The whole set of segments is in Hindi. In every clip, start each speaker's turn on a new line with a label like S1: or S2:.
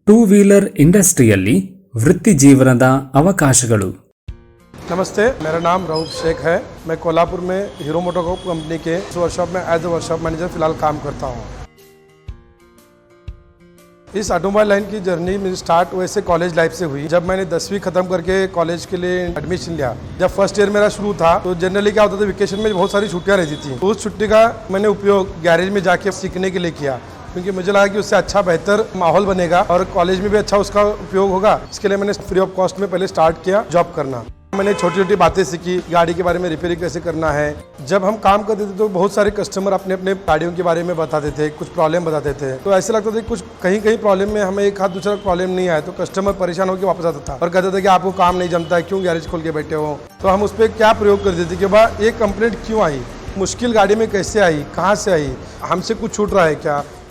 S1: ಟೂ ವೀಲರ್ ಇಂಡಸ್ಟ್ರಿಯಲ್ಲಿ ವೃತ್ತಿ ಜೀವನದ ಅವಕಾಶಗಳು.
S2: नमस्ते, मेरा नाम रऊफ शेख है। मैं कोल्हापुर में हीरो मोटोकॉर्प कंपनी के वर्कशॉप में एज ए वर्कशॉप मैनेजर फिलहाल काम करता हूँ। इस ऑटोमोबाइल लाइन की जर्नी मेरी स्टार्ट वैसे कॉलेज लाइफ से हुई। जब मैंने 10वीं खत्म करके कॉलेज के लिए एडमिशन लिया, जब फर्स्ट ईयर मेरा शुरू था तो जनरली क्या होता था, वेकेशन में बहुत सारी छुट्टियां रहती थी। उस छुट्टी का मैंने उपयोग गैरेज में जाके सीखने के लिए किया, क्योंकि मुझे लगा कि उससे अच्छा बेहतर माहौल बनेगा और कॉलेज में भी अच्छा उसका उपयोग होगा। इसके लिए मैंने फ्री ऑफ कॉस्ट में पहले स्टार्ट किया जॉब करना। मैंने छोटी छोटी बातें सीखी, गाड़ी के बारे में रिपेयरिंग कैसे करना है। जब हम काम करते थे तो बहुत सारे कस्टमर अपने अपने गाड़ियों के बारे में बताते थे, कुछ प्रॉब्लम बताते थे। तो ऐसे लगता था कुछ कहीं कहीं प्रॉब्लम में हमें एक हाथ दूसरा प्रॉब्लम नहीं आया तो कस्टमर परेशान होकर वापस आता था और कहता था कि आपको काम नहीं जमता है, क्यों गैरेज खोल के बैठे हो। तो हम उस पर क्या प्रयोग करते थे कि भाई ये कंप्लेंट क्यों आई, मुश्किल गाड़ी में कैसे आई, कहाँ से आई, हमसे कुछ छूट रहा है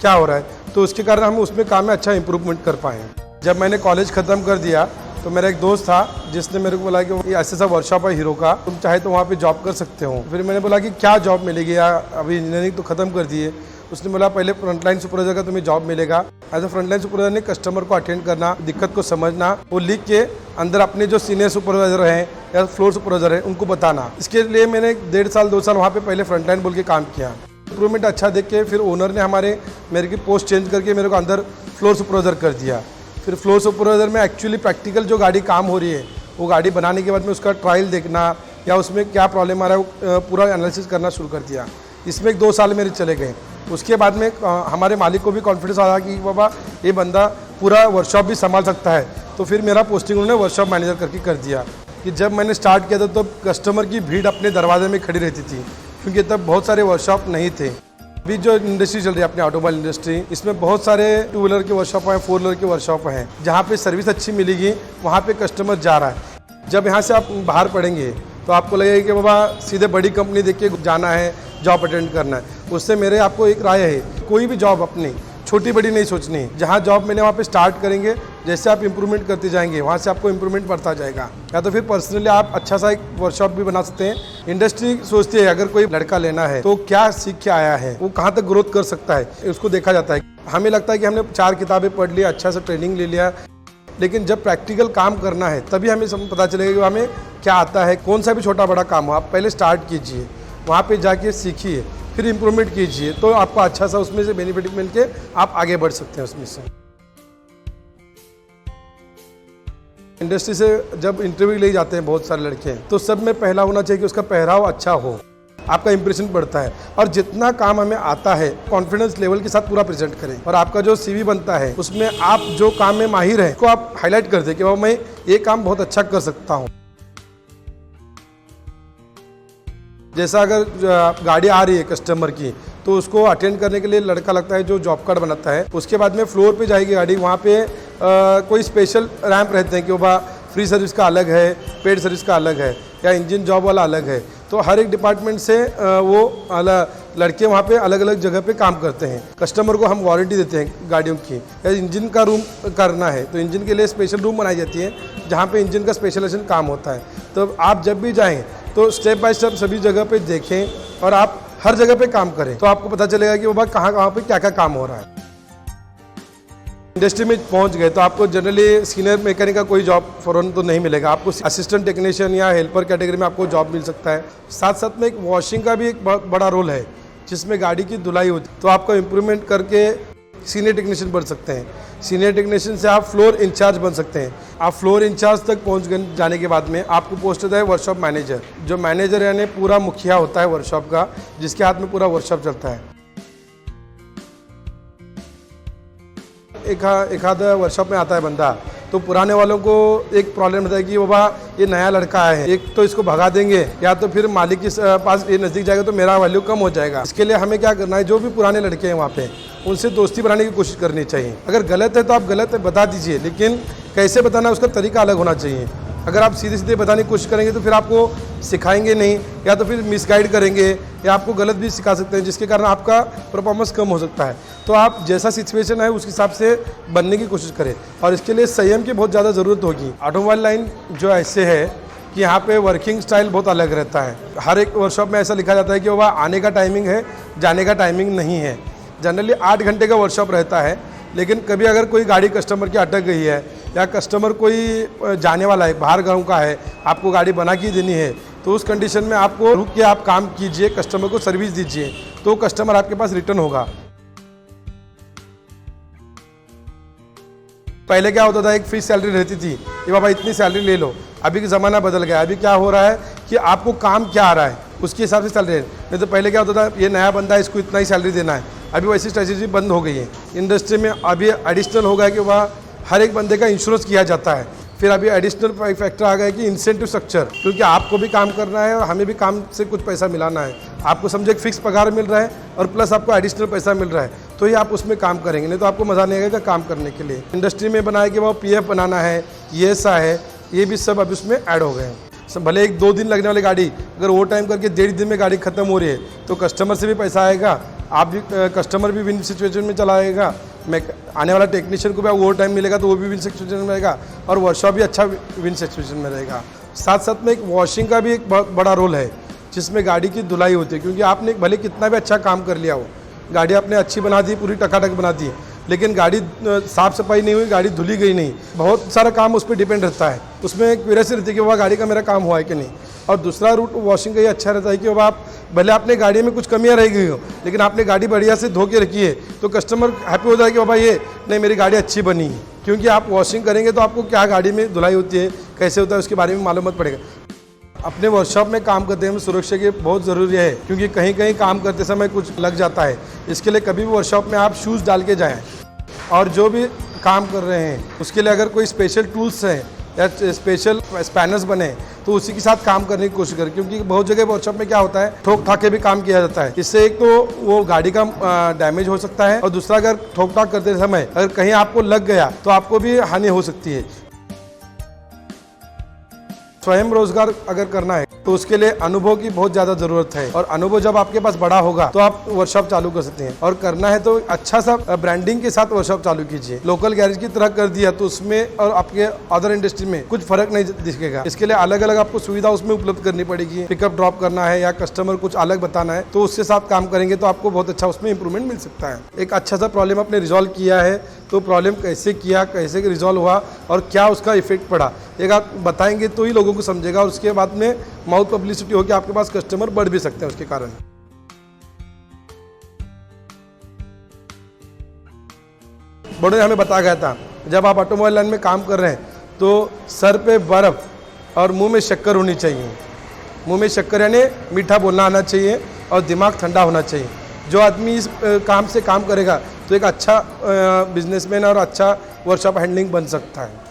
S2: क्या हो रहा है। तो उसके कारण हम उसमें काम में अच्छा इंप्रूवमेंट कर पाए। जब मैंने कॉलेज ख़त्म कर दिया तो मेरा एक दोस्त था जिसने मेरे को बोला कि ऐसे सा वर्कशॉप है हीरो का, तुम चाहे तो वहाँ पे जॉब कर सकते हो। फिर मैंने बोला कि क्या जॉब मिलेगी, या अभी इंजीनियरिंग तो ख़त्म कर दिए। उसने बोला पहले फ्रंटलाइन सुपरवाइजर का तुम्हें जॉब मिलेगा। एज ए फ्रंटलाइन सुपरवाइजर ने कस्टमर को अटेंड करना, दिक्कत को समझना, वो लिख के अंदर अपने जो सीनियर सुपरवाइजर हैं या फ्लोर सुपरवाइजर हैं उनको बताना। इसके लिए मैंने 1.5 साल 2 साल वहाँ पे पहले फ्रंटलाइन बोल के काम किया। इंप्रूवमेंट अच्छा देख के फिर ओनर ने मेरे की पोस्ट चेंज करके मेरे को अंदर फ्लोर सुपरवाइजर कर दिया। फिर फ्लोर सुपरवाइजर में एक्चुअली प्रैक्टिकल जो गाड़ी काम हो रही है वो गाड़ी बनाने के बाद में उसका ट्रायल देखना या उसमें क्या प्रॉब्लम आ रहा है वो पूरा एनालिसिस करना शुरू कर दिया। इसमें 2 साल मेरे चले गए। उसके बाद में हमारे मालिक को भी कॉन्फिडेंस आया कि बाबा ये बंदा पूरा वर्कशॉप भी संभाल सकता है। तो फिर मेरा पोस्टिंग उन्होंने वर्कशॉप मैनेजर करके कर दिया। कि जब मैंने स्टार्ट किया था तो कस्टमर की भीड़ अपने दरवाजे में खड़ी रहती थी, क्योंकि तब बहुत सारे वर्कशॉप नहीं थे। अभी जो इंडस्ट्री चल रही है अपनी ऑटोमोबाइल इंडस्ट्री, इसमें बहुत सारे 2 व्हीलर के वर्कशॉप हैं, 4 व्हीलर के वर्कशॉप हैं, जहाँ पे सर्विस अच्छी मिलेगी वहाँ पे कस्टमर जा रहा है। जब यहाँ से आप बाहर पड़ेंगे तो आपको लगेगा कि बाबा सीधे बड़ी कंपनी देख के जाना है, जॉब अटेंड करना है। उससे मेरे आपको एक राय है, कोई भी जॉब अपनी छोटी बड़ी नहीं सोचनी। जहाँ जॉब मिले वहाँ पे स्टार्ट करेंगे, जैसे आप इंप्रूवमेंट करते जाएंगे वहाँ से आपको इंप्रूवमेंट बढ़ता जाएगा। या तो फिर पर्सनली आप अच्छा सा एक वर्कशॉप भी बना सकते हैं। इंडस्ट्री सोचती है अगर कोई लड़का लेना है तो क्या सीख के आया है, वो कहाँ तक ग्रोथ कर सकता है, उसको देखा जाता है। हमें लगता है कि हमने 4 किताबें पढ़ लिया, अच्छा सा ट्रेनिंग ले लिया, लेकिन जब प्रैक्टिकल काम करना है तभी हमें पता चलेगा कि हमें क्या आता है। कौन सा भी छोटा बड़ा काम हो आप पहले स्टार्ट कीजिए, वहाँ पे जाके सीखिए, फिर इम्प्रूवमेंट कीजिए, तो आपको अच्छा सा उसमें से बेनिफिट मिल के आप आगे बढ़ सकते हैं उसमें से। इंडस्ट्री से जब इंटरव्यू ले जाते हैं बहुत सारे लड़के, तो सब में पहला होना चाहिए कि उसका पहराव अच्छा हो, आपका इंप्रेशन बढ़ता है। और जितना काम हमें आता है कॉन्फिडेंस लेवल के साथ पूरा प्रेजेंट करें। और आपका जो CV बनता है उसमें आप जो काम में माहिर हैं को आप हाईलाइट कर दें कि वो मैं ये काम बहुत अच्छा कर सकता हूँ। जैसा अगर गाड़ी आ रही है कस्टमर की तो उसको अटेंड करने के लिए लड़का लगता है जो जॉब कार्ड बनाता है। उसके बाद में फ्लोर पे जाएगी गाड़ी, वहाँ पे कोई स्पेशल रैंप रहते हैं कि वह फ्री सर्विस का अलग है, पेड सर्विस का अलग है, या इंजन जॉब वाला अलग है। तो हर एक डिपार्टमेंट से वो लड़के वहाँ पे अलग अलग जगह पे काम करते हैं। कस्टमर को हम वारंटी देते हैं गाड़ियों की, या इंजन का रूम करना है तो इंजन के लिए स्पेशल रूम बनाई जाती है जहाँ पे इंजन का स्पेशलाइजेशन काम होता है। तो आप जब भी जाएँ तो स्टेप बाय स्टेप सभी जगह पे देखें और आप हर जगह पे काम करें, तो आपको पता चलेगा कि वो बात कहाँ पे क्या क्या काम हो रहा है। इंडस्ट्री में पहुंच गए तो आपको जनरली सीनियर मैकेनिक का कोई जॉब फौरन तो नहीं मिलेगा। आपको असिस्टेंट टेक्नीशियन या हेल्पर कैटेगरी में आपको जॉब मिल सकता है। साथ साथ में एक वॉशिंग का भी एक बहुत बड़ा रोल है, जिसमें गाड़ी की धुलाई होती है। तो आपको इम्प्रूवमेंट करके सीनियर टेक्नीशियन बन सकते हैं। सीनियर टेक्नीशियन से आप फ्लोर इंचार्ज बन सकते हैं। आप फ्लोर इंचार्ज तक पहुंच जाने के बाद में आपको पोस्ट होता है वर्कशॉप मैनेजर। जो मैनेजर यानी पूरा मुखिया होता है वर्कशॉप का, जिसके हाथ में पूरा वर्कशॉप चलता है। एक आधा वर्कशॉप में आता है बंदा, तो पुराने वालों को एक प्रॉब्लम होता है कि बाबा ये नया लड़का आया है, एक तो इसको भगा देंगे या तो फिर मालिक के पास ये नज़दीक जाएगा तो मेरा वैल्यू कम हो जाएगा। इसके लिए हमें क्या करना है, जो भी पुराने लड़के हैं वहाँ पे उनसे दोस्ती बनाने की कोशिश करनी चाहिए। अगर गलत है तो आप गलत है बता दीजिए, लेकिन कैसे बताना है उसका तरीका अलग होना चाहिए। अगर आप सीधे सीधे बताने की कोशिश करेंगे तो फिर आपको सिखाएंगे नहीं, या तो फिर मिसगाइड करेंगे, या आपको गलत भी सिखा सकते हैं, जिसके कारण आपका परफॉर्मेंस कम हो सकता है। तो आप जैसा सिचुएशन है उस हिसाब से बनने की कोशिश करें, और इसके लिए संयम की बहुत ज़्यादा ज़रूरत होगी। ऑटोमोबाइल लाइन जो ऐसे है कि यहाँ पे वर्किंग स्टाइल बहुत अलग रहता है। हर एक वर्कशॉप में ऐसा लिखा जाता है कि वह आने का टाइमिंग है, जाने का टाइमिंग नहीं है। जनरली 8 घंटे का वर्कशॉप रहता है, लेकिन कभी अगर कोई गाड़ी कस्टमर की अटक गई है या कस्टमर कोई जाने वाला है, बाहर गांव का है, आपको गाड़ी बना के देनी है, तो उस कंडीशन में आपको रुक के आप काम कीजिए, कस्टमर को सर्विस दीजिए, तो कस्टमर आपके पास रिटर्न होगा। पहले क्या होता था, एक फिक्स सैलरी रहती थी कि बाबा इतनी सैलरी ले लो। अभी का ज़माना बदल गया। अभी क्या हो रहा है कि आपको काम क्या आ रहा है उसके हिसाब से सैलरी है। नहीं तो पहले क्या होता था, ये नया बंदा है, इसको इतना ही सैलरी देना है। अभी वैसी स्ट्रेटेजी बंद हो गई है। इंडस्ट्री में अभी एडिशनल हो गया कि वह हर एक बंदे का इंश्योरेंस किया जाता है। फिर अभी एडिशनल फैक्टर आ गया कि इंसेंटिव स्ट्रक्चर, क्योंकि आपको भी काम करना है और हमें भी काम से कुछ पैसा मिलाना है। आपको समझे एक फिक्स पगार मिल रहा है और प्लस आपको एडिशनल पैसा मिल रहा है, तो ही आप उसमें काम करेंगे, नहीं तो आपको मज़ा नहीं आएगा काम करने के लिए। इंडस्ट्री में बनाया कि वो PF बनाना है, ESI है, ये भी सब अभी उसमें ऐड हो गए हैं। भले 1-2 दिन लगने वाली गाड़ी अगर ओवर टाइम करके 1.5 दिन में गाड़ी खत्म हो रही है, तो कस्टमर से भी पैसा आएगा, आप भी कस्टमर भी विन सिचुएशन में चला आएगा, मैं आने वाला टेक्नीशियन को भी ओवर टाइम मिलेगा तो वो भी विन सिचुएशन में रहेगा, और वर्कशॉप भी अच्छा विन सिचुएशन में रहेगा। साथ साथ में एक वॉशिंग का भी एक बहुत बड़ा रोल है, जिसमें गाड़ी की धुलाई होती है। क्योंकि आपने भले कितना भी अच्छा काम कर लिया हो, गाड़ी आपने अच्छी बना दी, पूरी टकाटक बना दी, लेकिन गाड़ी साफ़ सफाई नहीं हुई, गाड़ी धुली गई नहीं, बहुत सारा काम उस पर डिपेंड रहता है। उसमें एक क्यूरियोसिटी रहती है कि वह गाड़ी का मेरा काम हुआ है कि नहीं। और दूसरा रूट वॉशिंग का ये अच्छा रहता है कि वह आप भले आपने गाड़ी में कुछ कमियां रह गई हो, लेकिन आपने गाड़ी बढ़िया से धो के रखी है, तो कस्टमर हैप्पी हो जाए कि बाबा ये नहीं, मेरी गाड़ी अच्छी बनी है। क्योंकि आप वॉशिंग करेंगे तो आपको क्या गाड़ी में धुलाई होती है, कैसे होता है, उसके बारे में मालूम पड़ेगा। अपने वर्कशॉप में काम करते हैं सुरक्षा की बहुत ज़रूरी है, क्योंकि कहीं कहीं काम करते समय कुछ लग जाता है। इसके लिए कभी भी वर्कशॉप में आप शूज़ डाल के जाएँ। और जो भी काम कर रहे हैं उसके लिए अगर कोई स्पेशल टूल्स हैं या स्पेशल स्पैनर्स बने, तो उसी के साथ काम करने की कोशिश करें। क्योंकि बहुत जगह वर्कशॉप में क्या होता है, ठोक ठाक के भी काम किया जाता है। इससे एक तो वो गाड़ी का डैमेज हो सकता है, और दूसरा अगर ठोक ठाक करते समय अगर कहीं आपको लग गया तो आपको भी हानि हो सकती है। स्वयं रोजगार अगर करना है तो उसके लिए अनुभव की बहुत ज़्यादा ज़रूरत है, और अनुभव जब आपके पास बड़ा होगा तो आप वर्कशॉप चालू कर सकते हैं। और करना है तो अच्छा सा ब्रांडिंग के साथ वर्कशॉप चालू कीजिए। लोकल गैरेज की तरह कर दिया तो उसमें और आपके अदर इंडस्ट्री में कुछ फर्क नहीं दिखेगा। इसके लिए अलग अलग आपको सुविधा उसमें उपलब्ध करनी पड़ेगी। पिकअप ड्रॉप करना है या कस्टमर कुछ अलग बताना है, तो उसके साथ काम करेंगे तो आपको बहुत अच्छा उसमें इंप्रूवमेंट मिल सकता है। एक अच्छा सा प्रॉब्लम आपने रिजॉल्व किया है, तो प्रॉब्लम कैसे किया, कैसे रिजॉल्व हुआ और क्या उसका इफेक्ट पड़ा, एक आप बताएंगे तो ही लोगों को समझेगा। और उसके बाद में माउथ पब्लिसिटी होगी, आपके पास कस्टमर बढ़ भी सकते हैं उसके कारण। बड़े हमें बताया गया था, जब आप ऑटोमोबाइल लाइन में काम कर रहे हैं तो सर पे बर्फ और मुंह में शक्कर होनी चाहिए। मुंह में शक्कर यानी मीठा बोलना आना चाहिए और दिमाग ठंडा होना चाहिए। जो आदमी इस काम से काम करेगा तो एक अच्छा बिजनेसमैन और अच्छा वर्कशॉप हैंडलिंग बन सकता है।